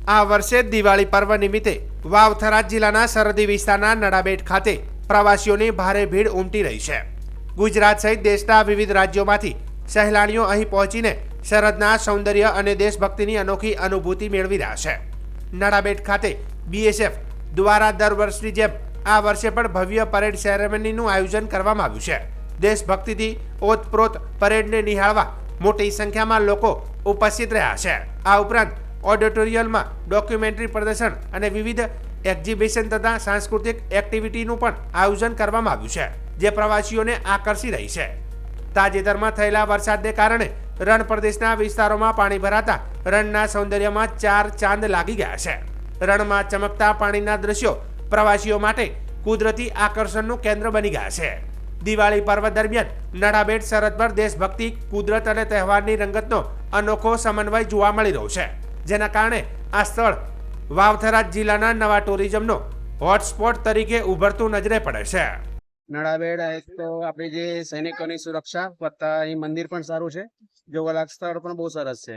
આ વર્ષે દિવાળી પર્વ નિમિત્તે વાવથરા જિલ્લાના સરહદી વિસ્તારના નડાબેટ ખાતે પ્રવાસીઓની ભારે ભીડ ઉમટી રહી છે। ગુજરાત સહિત દેશના વિવિધ રાજ્યોમાંથી સહેલાણીઓ અહીં પહોંચીને સરહદના સૌંદર્ય અને દેશભક્તિની અનોખી અનુભૂતિ મેળવી રહ્યા છે। નડાબેટ ખાતે બીએસએફ દ્વારા દર વર્ષની જેમ આ વર્ષે પણ ભવ્ય પરેડ સેરેમનીનું આયોજન કરવામાં આવ્યું છે। દેશભક્તિથી ઓતપ્રોત પરેડને નિહાળવા મોટી સંખ્યામાં લોકો ઉપસ્થિત રહ્યા છે। આ ઉપરાંત ઓડિટોરિયમમાં ડોક્યુમેન્ટરી પ્રદર્શન અને વિવિધ એક્ઝિબિશન તથા સાંસ્કૃતિક એક્ટિવિટીનું પણ આયોજન કરવામાં આવ્યું છે, જે પ્રવાસીઓને આકર્ષી રહી છે। તાજેતરમાં થયેલા વરસાદને કારણે રણ પ્રદેશના વિસ્તારોમાં પાણી ભરાતા રણના સૌંદર્યમાં ચાર ચાંદ લાગી ગયા છે। રણમાં ચમકતા પાણીના દ્રશ્યો પ્રવાસીઓ માટે કુદરતી આકર્ષણનું કેન્દ્ર બની ગયા છે। દિવાળી પર્વ દરમિયાન નડાબેટ સરહદ પર દેશભક્તિ, કુદરત અને તહેવારની રંગતનો અનોખો સમન્વય જોવા મળી રહ્યો છે, જેના કારણે આ સ્થળ વાવથરા જિલ્લાના નવા ટુરિઝમનો હોટસ્પોટ તરીકે ઉભરતું નજરે પડે છે। નડાબેટ એક તો આપણી જે સૈનિકોની સુરક્ષા વત્તા અહીં મંદિર પણ સારું છે, જોવાલાયક સ્થળ પણ બહુ સરસ છે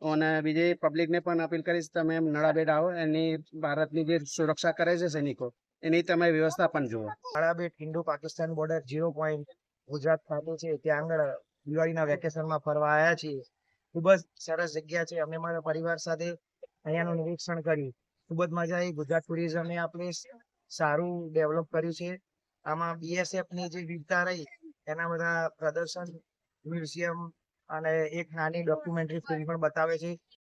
અને બીજી પબ્લિકને પણ અપીલ કરીશ તમે નડાબેટ આવો, એની ભારતની જે સુરક્ષા કરે છે સૈનિકો એની તમે વ્યવસ્થા પણ જુઓ। Nadabet Indo Pakistan border 0 point Gujarat ખાતે છે, ત્યાં આગળ દિવાળીના વેકેશનમાં ફરવા આવ્યા છીએ। ખૂબ જ સરસ જગ્યા છે। અમે મારા પરિવાર સાથે અહીંયાનું નિરીક્ષણ કર્યું, ખૂબ જ મજા આવી। ગુજરાત ટુરિઝમે આપણે સારું ડેવલપ કર્યું છે। આમાં બીએસએફ ની જે વિવિધતા રહી એના બધા પ્રદર્શન, મ્યુઝિયમ અને એક નાની ડોક્યુમેન્ટરી ફિલ્મ પણ બતાવે છે।